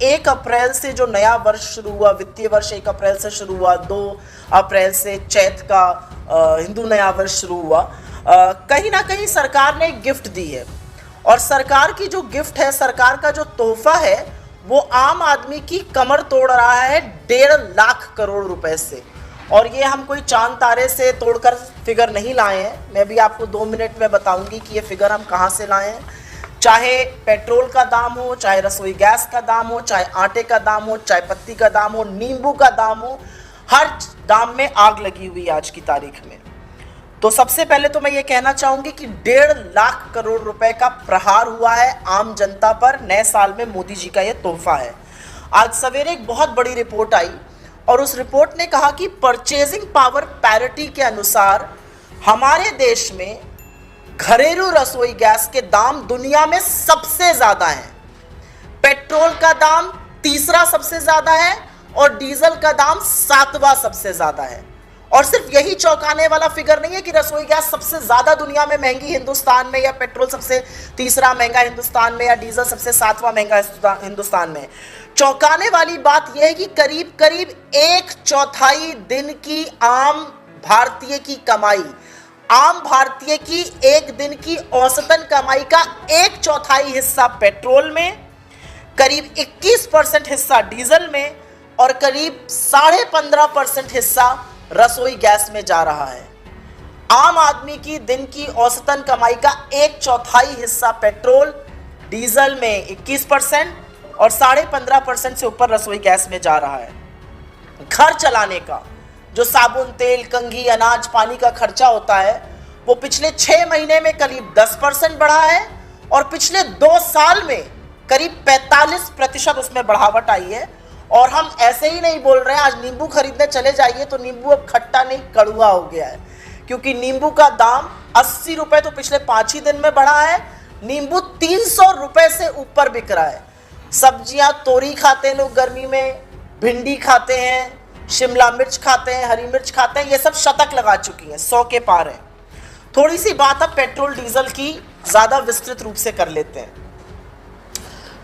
1 अप्रैल से जो नया वर्ष शुरू हुआ, वित्तीय वर्ष 1 अप्रैल से शुरू हुआ, 2 अप्रैल से चैत का हिंदू नया वर्ष शुरू हुआ, कहीं ना कहीं सरकार ने गिफ्ट दी है। और सरकार की जो गिफ्ट है, सरकार का जो तोहफा है, वो आम आदमी की कमर तोड़ रहा है 1.5 लाख करोड़ रुपए से। और ये हम कोई चांद तारे से तोड़कर फिगर नहीं लाए हैं, मैं भी आपको 2 मिनट में बताऊंगी कि ये फिगर हम कहाँ से लाए हैं। चाहे पेट्रोल का दाम हो, चाहे रसोई गैस का दाम हो, चाहे आटे का दाम हो, चाय पत्ती का दाम हो, नींबू का दाम हो, हर दाम में आग लगी हुई है आज की तारीख में। तो सबसे पहले तो मैं ये कहना चाहूंगी कि 1.5 लाख करोड़ रुपए का प्रहार हुआ है आम जनता पर नए साल में। मोदी जी का ये तोहफा है। आज सवेरे एक बहुत बड़ी रिपोर्ट आई और उस रिपोर्ट ने कहा कि परचेजिंग पावर पैरिटी के अनुसार हमारे देश में घरेलू रसोई गैस के दाम दुनिया में सबसे ज्यादा हैं। पेट्रोल का दाम तीसरा सबसे ज्यादा है और डीजल का दाम 7वां सबसे ज्यादा है। और सिर्फ यही चौंकाने वाला फिगर नहीं है कि रसोई गैस सबसे ज्यादा दुनिया में महंगी हिंदुस्तान में, या पेट्रोल सबसे तीसरा महंगा हिंदुस्तान में, या डीजल सबसे 7वां महंगा हिंदुस्तान में। चौंकाने वाली बात यह है कि करीब करीब 1/4 दिन की आम भारतीय की कमाई, आम भारतीय की एक दिन की औसतन कमाई का 1/4 हिस्सा पेट्रोल में, करीब 21% हिस्सा डीजल में और करीब 15.5% हिस्सा रसोई गैस में जा रहा है। आम आदमी की दिन की औसतन कमाई का 1/4 हिस्सा पेट्रोल, डीजल में 21% और 15.5% से ऊपर रसोई गैस में जा रहा है। घर चलाने का जो साबुन, तेल, कंघी, अनाज, पानी का खर्चा होता है, वो पिछले 6 महीने में करीब 10% बढ़ा है और पिछले 2 साल में करीब 45% उसमें बढ़ावट आई है। और हम ऐसे ही नहीं बोल रहे हैं, आज नींबू खरीदने चले जाइए तो नींबू अब खट्टा नहीं कड़वा हो गया है, क्योंकि नींबू का दाम 80 रुपए तो पिछले 5 ही दिन में बढ़ा है। नींबू 300 रुपए से ऊपर बिक रहा है। सब्जियां, तोरी खाते हैं लोग गर्मी में, भिंडी खाते हैं, शिमला मिर्च खाते हैं, हरी मिर्च खाते हैं, ये सब शतक लगा चुकी हैं, 100 के पार है। थोड़ी सी बात अब पेट्रोल डीजल की ज्यादा विस्तृत रूप से कर लेते हैं।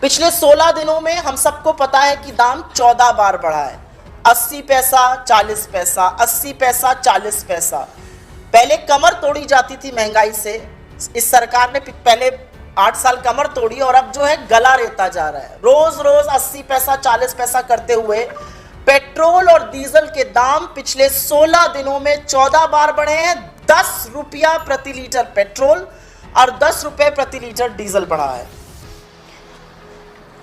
पिछले 16 दिनों में हम सबको पता है कि दाम 14 बार बढ़ा है। 80 पैसा, 40 पैसा, 80 पैसा, 40 पैसा। पहले कमर तोड़ी जाती थी महंगाई से, इस सरकार ने पहले 8 साल कमर तोड़ी और अब जो है गला रेता जा रहा है। रोज रोज 80 पैसा, 40 पैसा करते हुए पेट्रोल और डीजल के दाम पिछले 16 दिनों में 14 बार बढ़े हैं। 10 रुपया प्रति लीटर पेट्रोल और 10 रुपए प्रति लीटर डीजल बढ़ा है।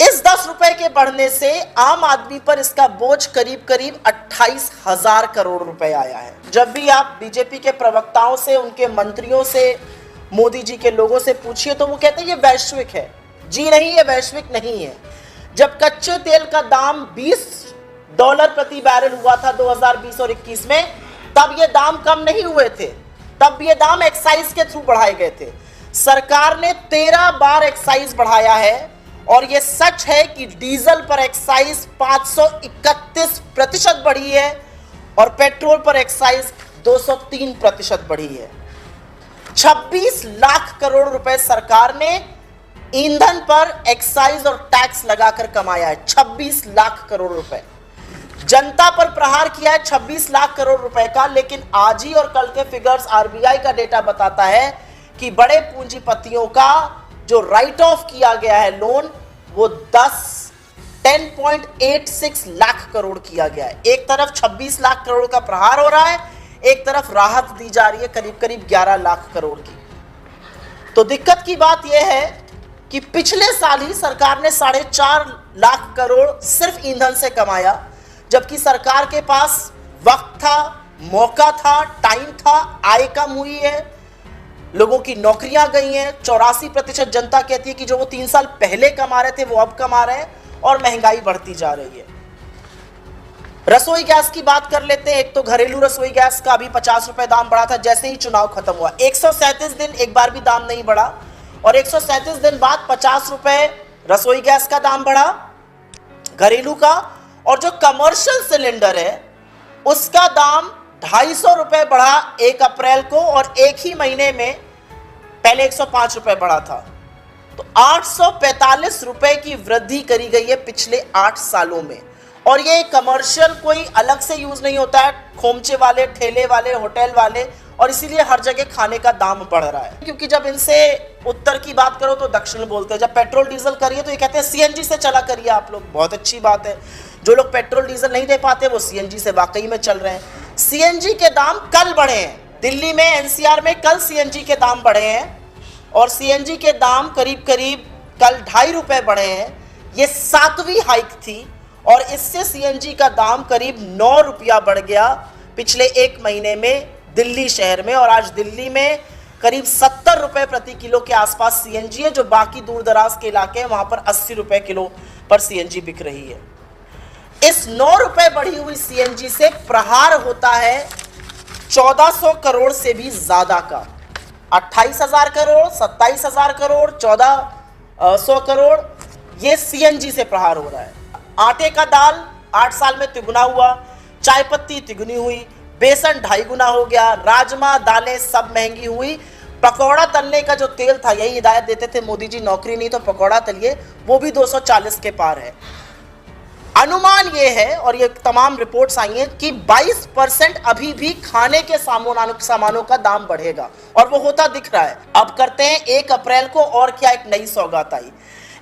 इस 10 रुपए के बढ़ने से आम आदमी पर इसका बोझ करीब करीब 28,000 करोड़ रुपए आया है। जब भी आप बीजेपी के प्रवक्ताओं से, उनके मंत्रियों से, मोदी जी के लोगों से पूछिए तो वो कहते हैं ये वैश्विक है। जी नहीं, ये वैश्विक नहीं है। जब कच्चे तेल का दाम $20 प्रति बैरल हुआ था 2020 और 21 में, तब ये दाम कम नहीं हुए थे, तब ये दाम एक्साइज के थ्रू बढ़ाए गए थे। सरकार ने 13 बार एक्साइज बढ़ाया है और ये सच है कि डीजल पर एक्साइज 531% बढ़ी है और पेट्रोल पर एक्साइज 203% बढ़ी है। 26 लाख करोड़ रुपए सरकार ने ईंधन पर एक्साइज और टैक्स लगाकर कमाया है। 26 लाख करोड़ रुपए जनता पर प्रहार किया है, 26 लाख करोड़ रुपए का। लेकिन आज ही और कल के फिगर्स, आरबीआई का डेटा बताता है कि बड़े पूंजीपतियों का जो राइट ऑफ किया गया है लोन, वो 10.86 लाख करोड़ किया गया है। एक तरफ 26 लाख करोड़ का प्रहार हो रहा है, एक तरफ राहत दी जा रही है करीब करीब 11 लाख करोड़ की। तो दिक्कत की बात यह है कि पिछले साल ही सरकार ने 4.5 लाख करोड़ सिर्फ ईंधन से कमाया, जबकि सरकार के पास वक्त था, मौका था, टाइम था, आय कम हुई है, लोगों की नौकरियां गई हैं। 84% जनता कहती है कि जो वो 3 साल पहले कमा रहे थे वो अब कमा रहे हैं और महंगाई बढ़ती जा रही है। रसोई गैस की बात कर लेते हैं। एक तो घरेलू रसोई गैस का अभी 50 रुपए दाम बढ़ा था जैसे ही चुनाव खत्म हुआ। 137 दिन एक बार भी दाम नहीं बढ़ा और 137 दिन बाद 50 रुपए रसोई गैस का दाम बढ़ा घरेलू का, और जो कमर्शियल सिलेंडर है उसका दाम 250 रुपए बढ़ा 1 अप्रैल को और एक ही महीने में पहले 105 रुपए बढ़ा था। तो 845 रुपए की वृद्धि करी गई है पिछले 8 सालों में। और ये कमर्शियल कोई अलग से यूज नहीं होता है, खोमचे वाले, ठेले वाले, होटल वाले, और इसीलिए हर जगह खाने का दाम बढ़ रहा है। क्योंकि जब इनसे उत्तर की बात करो तो दक्षिण बोलते हैं, जब पेट्रोल डीजल करिए तो ये कहते हैं सीएनजी से चला करिए आप लोग। बहुत अच्छी बात है, जो लोग पेट्रोल डीजल नहीं दे पाते वो सीएनजी से वाकई में चल रहे हैं। सीएनजी के दाम कल बढ़े हैं, दिल्ली में एनसीआर में कल सीएनजी के दाम बढ़े हैं, और सीएनजी के दाम करीब करीब कल 2.5 रुपए बढ़े हैं। ये 7वीं हाइक थी, और इससे सीएनजी का दाम करीब 9 रुपया बढ़ गया पिछले 1 महीने में दिल्ली शहर में। और आज दिल्ली में करीब 70 रुपए प्रति किलो के आसपास सीएनजी है, जो बाकी दूर दराज के इलाके हैं वहां पर 80 रुपए किलो पर सीएनजी बिक रही है। इस 9 रुपए बढ़ी हुई सीएनजी से प्रहार होता है 1400 करोड़ से भी ज्यादा का। 28,000 करोड़, 27,000 करोड़, 1400 करोड़, ये सीएनजी से प्रहार हो रहा है। आटे का दाल 8 साल में तिगुना हुआ, चाय पत्ती तिगुनी हुई, बेसन 2.5 गुना हो गया, राजमा दालें सब महंगी हुई। पकौड़ा तलने का जो तेल था, यही हिदायत देते थे मोदी जी, नौकरी नहीं तो पकौड़ा तलिए, वो भी 240 के पार है। अनुमान ये है, और ये तमाम रिपोर्ट्स आई हैं, कि 22% अभी भी खाने के सामानों का दाम बढ़ेगा, और वो होता दिख रहा है। अब करते हैं 1 अप्रैल को, और क्या एक नई सौगात आई।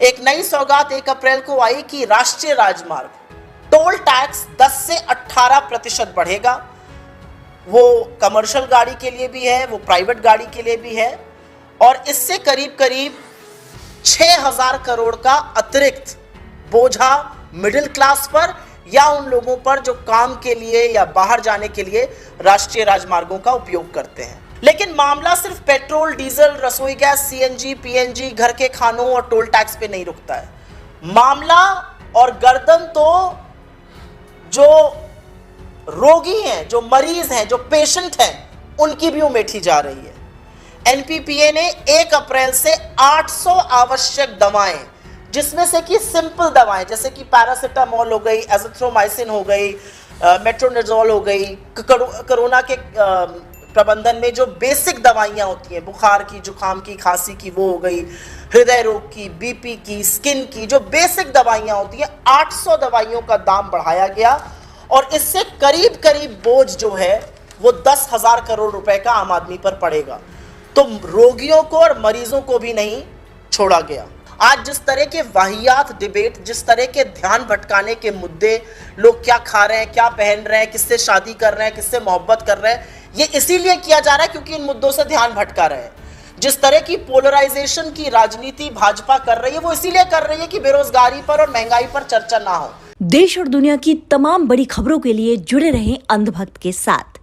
एक नई सौगात 1 अप्रैल को आई कि राष्ट्रीय राजमार्ग टोल टैक्स 10 से 18% बढ़ेगा। वो कमर्शियल गाड़ी के लिए भी है, वो प्राइवेट गाड़ी के लिए भी है, और इससे करीब करीब 6,000 करोड़ का अतिरिक्त बोझा मिडिल क्लास पर या उन लोगों पर जो काम के लिए या बाहर जाने के लिए राष्ट्रीय राजमार्गों का उपयोग करते हैं। लेकिन मामला सिर्फ पेट्रोल, डीजल, रसोई गैस, सीएनजी, पीएनजी, घर के खानों और टोल टैक्स पे नहीं रुकता है। मामला और गर्दन तो जो रोगी हैं, जो मरीज हैं, जो पेशेंट हैं, उनकी भी उमेठी जा रही है। एनपीपीए ने 1 अप्रैल से 800 आवश्यक दवाएं, जिसमें से कि सिंपल दवाएं जैसे कि पैरासिटामोल हो गई, एजिथ्रोमाइसिन हो गई, मेट्रोनिडोल हो गई, कोरोना के प्रबंधन में जो बेसिक दवाइयां होती हैं, बुखार की, जुकाम की, खांसी की, वो हो गई, हृदय रोग की, बीपी की, स्किन की, जो बेसिक दवाइयां होती हैं, 800 दवाइयों का दाम बढ़ाया गया। और इससे करीब करीब बोझ जो है वो 10,000 करोड़ रुपए का आम आदमी पर पड़ेगा। तो रोगियों को और मरीजों को भी नहीं छोड़ा गया। आज जिस तरह के वाहियात डिबेट, जिस तरह के ध्यान भटकाने के मुद्दे, लोग क्या खा रहे हैं, क्या पहन रहे हैं, किससे शादी कर रहे हैं, किससे मोहब्बत कर रहे हैं, ये इसीलिए किया जा रहा है क्योंकि इन मुद्दों से ध्यान भटका रहे हैं। जिस तरह की पोलराइजेशन की राजनीति भाजपा कर रही है, वो इसीलिए कर रही है कि बेरोजगारी पर और महंगाई पर चर्चा ना हो। देश और दुनिया की तमाम बड़ी खबरों के लिए जुड़े रहें अंधभक्त के साथ।